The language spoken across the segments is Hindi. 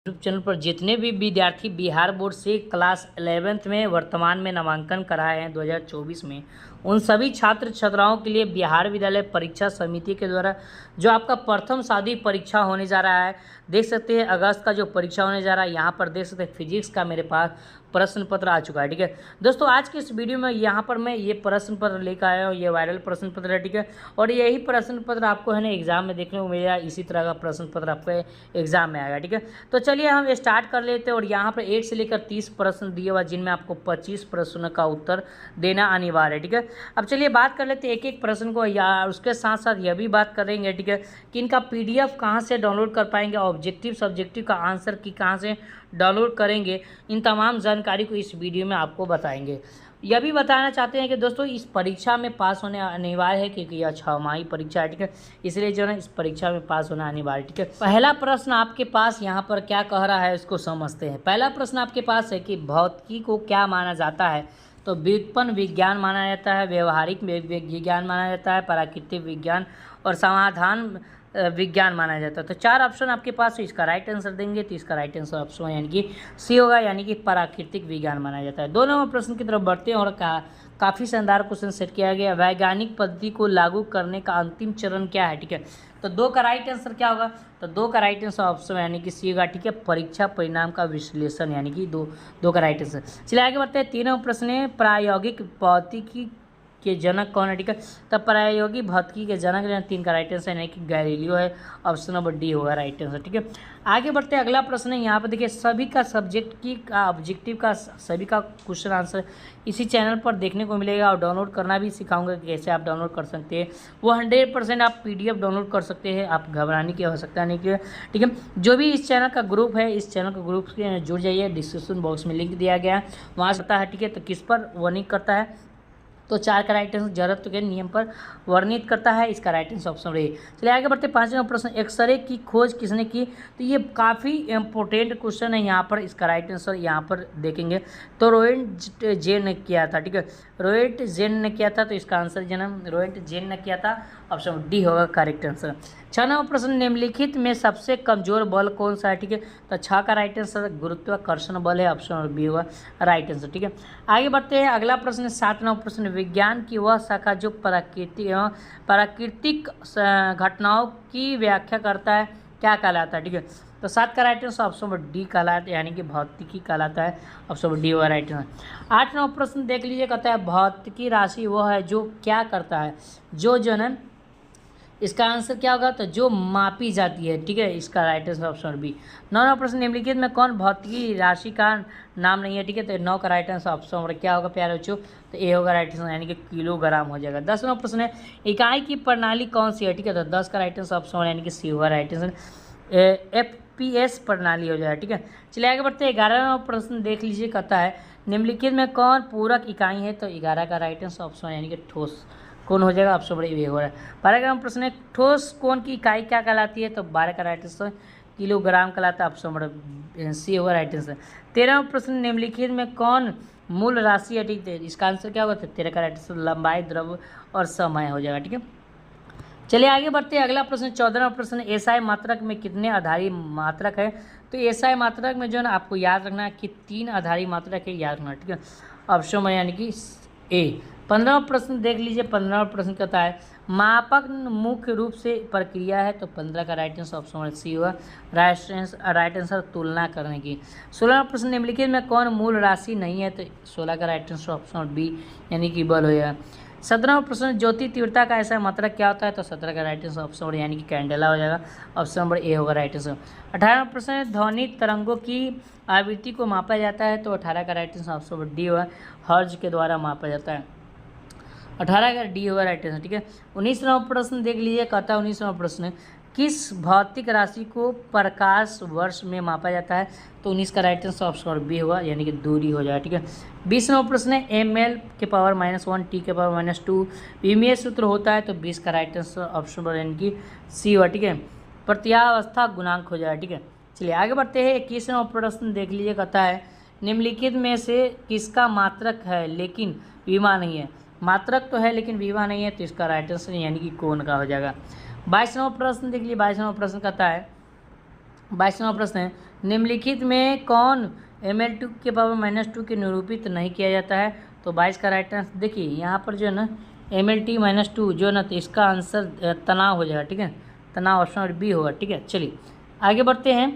यूट्यूब चैनल पर जितने भी विद्यार्थी बिहार बोर्ड से क्लास 11th में वर्तमान में नामांकन कराए हैं 2024 में, उन सभी छात्र छात्राओं के लिए बिहार विद्यालय परीक्षा समिति के द्वारा जो आपका प्रथम साधी परीक्षा होने जा रहा है, देख सकते हैं अगस्त का जो परीक्षा होने जा रहा है। यहाँ पर देख सकते हैं फिजिक्स का मेरे पास प्रश्न पत्र आ चुका है। ठीक है दोस्तों, आज के इस वीडियो में यहाँ पर मैं ये प्रश्न पत्र लेकर आया हूँ। ये वायरल प्रश्न पत्र है। ठीक है, और यही प्रश्न पत्र आपको है ना एग्जाम में देखने को मिलेगा। इसी तरह का प्रश्न पत्र आपके एग्जाम में आएगा। ठीक है, तो चलिए हम स्टार्ट कर लेते हैं। और यहाँ पर 1 से लेकर 30 प्रश्न दिए हुआ, जिनमें आपको 25 प्रश्नों का उत्तर देना अनिवार्य है। ठीक है, अब चलिए बात कर लेते हैं एक एक प्रश्न को, या उसके साथ साथ यह भी बात करेंगे ठीक है कि इनका PDF कहाँ से डाउनलोड कर पाएंगे, ऑब्जेक्टिव सब्जेक्टिव का आंसर की कहाँ से डाउनलोड करेंगे, इन तमाम जानकारी को इस वीडियो में आपको बताएंगे। यह भी बताना चाहते हैं कि दोस्तों इस परीक्षा में पास होने अनिवार्य है, क्योंकि यह 6 माही परीक्षा है। ठीक है, इसलिए जो है इस परीक्षा में पास होना अनिवार्य। ठीक है, पहला प्रश्न आपके पास यहाँ पर क्या कह रहा है उसको समझते हैं। पहला प्रश्न आपके पास है कि भौतिकी को क्या माना जाता है, तो व्युत्पन्न विज्ञान माना जाता है, व्यवहारिक विज्ञान माना जाता है, प्राकृतिक विज्ञान और समाधान विज्ञान माना जाता है। तो 4 ऑप्शन आपके पास है, इसका राइट आंसर देंगे तो इसका राइट आंसर ऑप्शन यानी कि सी होगा, यानी कि प्राकृतिक विज्ञान माना जाता है। 2 नंबर प्रश्न की तरफ बढ़ते हैं और काफ़ी शानदार क्वेश्चन सेट किया गया। वैज्ञानिक पद्धति को लागू करने का अंतिम चरण क्या है। ठीक है, तो 2 का राइट आंसर क्या होगा, तो 2 का राइट आंसर ऑप्शन यानी कि सी होगा। ठीक है, परीक्षा परिणाम का विश्लेषण यानी कि 2 का राइट आंसर। चलिए आगे बढ़ते हैं। 3 नंबर प्रश्न है प्रायोगिक भौतिकी के जनक कौन है। ठीक है, तब प्रायोगिक भौतिकी के जनक 3 का राइट आंसर यानी कि गैलीलियो है, ऑप्शन नंबर डी होगा राइट आंसर। ठीक है, आगे बढ़ते हैं। अगला प्रश्न है यहाँ पर देखिए, सभी का सब्जेक्ट की का ऑब्जेक्टिव का सभी का क्वेश्चन आंसर इसी चैनल पर देखने को मिलेगा, और डाउनलोड करना भी सिखाऊंगा कि कैसे आप डाउनलोड कर सकते हैं। वो 100% आप PDF डाउनलोड कर सकते हैं, आप घबराने की आवश्यकता नहीं है। ठीक है, जो भी इस चैनल का ग्रुप है, इस चैनल का ग्रुप से जुड़ जाइए, डिस्क्रिप्शन बॉक्स में लिंक दिया गया है, वहाँ से पता है। ठीक है, तो किस पर वर्णित करता है, तो 4 का राइट आंसर जरूरत के नियम पर वर्णित करता है, इसका राइट आंसर ऑप्शन रही। चलिए आगे बढ़ते। 5वां प्रश्न, एक्सरे की खोज किसने की, तो ये काफ़ी इंपॉर्टेंट क्वेश्चन है। यहाँ पर इसका राइट आंसर यहाँ पर देखेंगे तो रोएंट जेन ने किया था। ठीक है, रोएंट जेन ने किया था, तो इसका आंसर जन्म रोएंट जेन ने किया था, ऑप्शन डी होगा करेक्ट आंसर। 6वां प्रश्न, निम्नलिखित में सबसे कमजोर बल कौन सा है। ठीक है, तो 6 का राइट आंसर गुरुत्वाकर्षण बल है, ऑप्शन बी होगा राइट आंसर। ठीक है, आगे बढ़ते हैं। अगला प्रश्न 7वां प्रश्न, विज्ञान की वह शाखा जो प्राकृतिक घटनाओं की व्याख्या करता है क्या कहलाता है। ठीक है, तो 7 का right answer option number D कहलाता है, यानी कि भौतिकी कहलाता है, ऑप्शन नंबर डी होगा राइट आंसर। 8वां प्रश्न देख लीजिए, कहता है भौतिकी राशि वह है जो क्या करता है, जो है इसका आंसर क्या होगा, तो जो मापी जाती है। ठीक है, इसका राइट आंसर ऑप्शन बी। 9वां प्रश्न, निम्नलिखित में कौन भौतिकी राशि का नाम नहीं है। ठीक है, तो 9 का राइट आंसर ऑप्शन नंबर क्या होगा प्यारे बच्चों, तो ए होगा राइट आंसर, यानी कि किलोग्राम हो जाएगा। 10वां प्रश्न है इकाई की प्रणाली कौन सी है। ठीक है, तो 10 का राइट आंसर ऑप्शन यानी कि सी होगा राइट आंसर, FPS प्रणाली हो जाएगा। ठीक है, चलिए आगे बढ़ते हैं। 11वां प्रश्न देख लीजिए, कहता है निम्नलिखित में कौन पूरक इकाई है, तो 11 का राइट आंसर ऑप्शन यानी कि ठोस कौन हो जाएगा, ऑप्शन बड़ी वे हो रहा है। 12वां प्रश्न है ठोस कौन की इकाई क्या कहलाती है, तो 12 का राइट आंसर किलोग्राम कहलाता है, ऑप्शन नंबर सी होगा राइट आंसर। 13वां प्रश्न, निम्नलिखित में कौन मूल राशि है। ठीक है, इसका आंसर क्या होगा, तो 13 का राइट आंसर लंबाई, द्रव्य और समय हो जाएगा। ठीक है, चलिए आगे बढ़ते हैं। अगला प्रश्न 14वां प्रश्न, SI मात्रक में कितने आधारी मात्रक है, तो SI मात्रक में जो है ना आपको याद रखना है कि 3 आधारी मात्रक है, याद रखना। ठीक है, ऑप्शन में यानी कि ए। 15वां प्रश्न देख लीजिए। 15वां प्रश्न कहता है मापक मुख्य रूप से प्रक्रिया है, तो 15 का राइट आंसर ऑप्शन सी होगा राइट आंसर तुलना करने की। 16वां प्रश्न, निम्नलिखित में कौन मूल राशि नहीं है, तो 16 का राइट आंसर ऑप्शन बी यानी कि बल हो जाएगा। 17वां प्रश्न, ज्योति तीव्रता का ऐसा मात्रक क्या होता है, तो 17 का राइट आंसर ऑप्शन यानी कि कैंडेला हो जाएगा, ऑप्शन नंबर ए होगा राइट आंसर। 18वां प्रश्न, ध्वनि तरंगों की आवृत्ति को मापा जाता है, तो 18 का right answer option number D होगा, हर्ट्ज के द्वारा मापा जाता है, 18 का डी होगा राइट आंसर। ठीक है, 19वां प्रश्न देख लीजिए, कहता है 19वां प्रश्न, किस भौतिक राशि को प्रकाश वर्ष में मापा जाता है, तो 19 का राइट आंसर ऑप्शन बी होगा, यानी कि दूरी हो जाएगा। ठीक है, 20वां प्रश्न है ml के पावर -1 t के पावर -2 विमीय सूत्र होता है, तो 20 का राइट आंसर ऑप्शन पर यानी कि सी होगा। ठीक है, प्रत्यावस्था गुणांक हो जाएगा। ठीक है, चलिए आगे बढ़ते हैं। 21वां प्रश्न देख लीजिए, कहता है निम्नलिखित में से किसका मात्रक है लेकिन विमा नहीं है, मात्रक तो है लेकिन विमा नहीं है, तो इसका राइट आंसर यानी कि कोण का हो जाएगा। 22वां प्रश्न देख लीजिए। 22वां प्रश्न कहता है 22वां प्रश्न है, निम्नलिखित में कौन ml2 के पावर -2 के निरूपित नहीं किया जाता है? तो 22 का राइट आंसर देखिए यहाँ पर जो है ना mlt-2 जो है ना, तो इसका आंसर तनाव हो जाएगा, ठीक है, तनाव ऑप्शन और बी होगा, ठीक है। चलिए आगे बढ़ते हैं।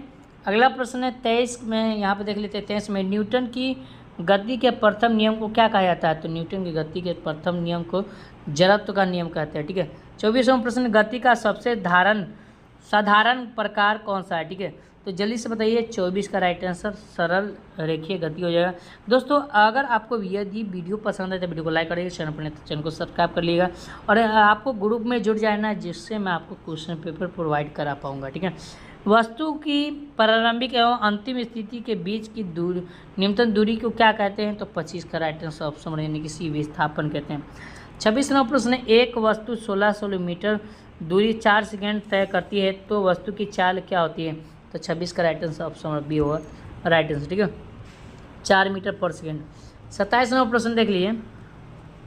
अगला प्रश्न है 23 में, यहाँ पे देख लेते हैं 23 में, न्यूटन की गति के प्रथम नियम को क्या कहा जाता है? तो न्यूटन की गति के प्रथम नियम को जड़त्व का नियम कहते हैं, ठीक है। 24वां प्रश्न, गति का सबसे साधारण प्रकार कौन सा है? ठीक है, तो जल्दी से बताइए। 24 का राइट आंसर सरल रेखीय गति हो जाएगा। दोस्तों अगर आपको यदि वीडियो पसंद है तो वीडियो को लाइक करिएगा, चैनल पर नहीं तो चैनल को सब्सक्राइब कर लीजिएगा और आपको ग्रुप में जुड़ जाना, जिससे मैं आपको क्वेश्चन पेपर प्रोवाइड करा पाऊँगा, ठीक है। वस्तु की प्रारंभिक एवं अंतिम स्थिति के बीच की न्यूनतम दूरी को क्या कहते हैं? तो 25 का राइट आंसर ऑप्शन यानी कि सी विस्थापन कहते हैं। 26वां प्रश्न, एक वस्तु 1600 मीटर दूरी 4 सेकंड तय करती है तो वस्तु की चाल क्या होती है? तो 26 का राइट आंसर ऑप्शन बी होगा राइट आंसर, ठीक है, 4 मीटर पर सेकंड। 27वां प्रश्न देख लीजिए,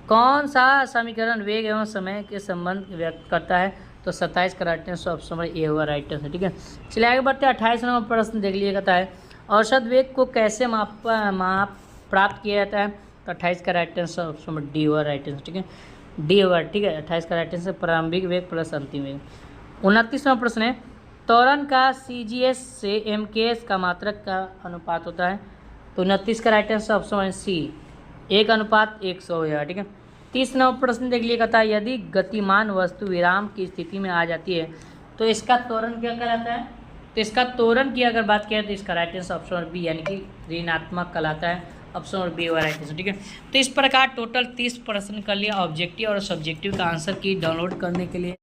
कौन सा समीकरण वेग एवं समय के संबंध व्यक्त करता है? तो 27 का राइट आंसर ऑप्शन ए होगा राइट आंसर, ठीक है। चलिए आगे बढ़ते हैं। 28वां प्रश्न देख लीजिए, कहता है औसत वेग को कैसे प्राप्त किया जाता है? तो 28 का राइट आंसर ऑप्शन डी होगा राइट आंसर, ठीक है, डी होगा, ठीक है। 28 का राइट आंसर प्रारंभिक वेग प्लस अंतिम वेग। 29वां प्रश्न है, त्वरण का CGS से MKS का मात्रक का अनुपात होता है? तो 29 का राइट आंसर ऑप्शन सी 1:100 हो जाएगा, ठीक है। 30वां प्रश्न देख लिए, कहता है यदि गतिमान वस्तु विराम की स्थिति में आ जाती है तो इसका त्वरण क्या कहलाता है? तो इसका त्वरण की अगर बात करें तो इसका राइट आंसर ऑप्शन बी यानी कि ऋणात्मक कहलाता है, ऑप्शन बी हुआ राइट आंसर, ठीक है। तो इस प्रकार टोटल 30 प्रश्न कर लिया। ऑब्जेक्टिव और सब्जेक्टिव का आंसर की डाउनलोड करने के लिए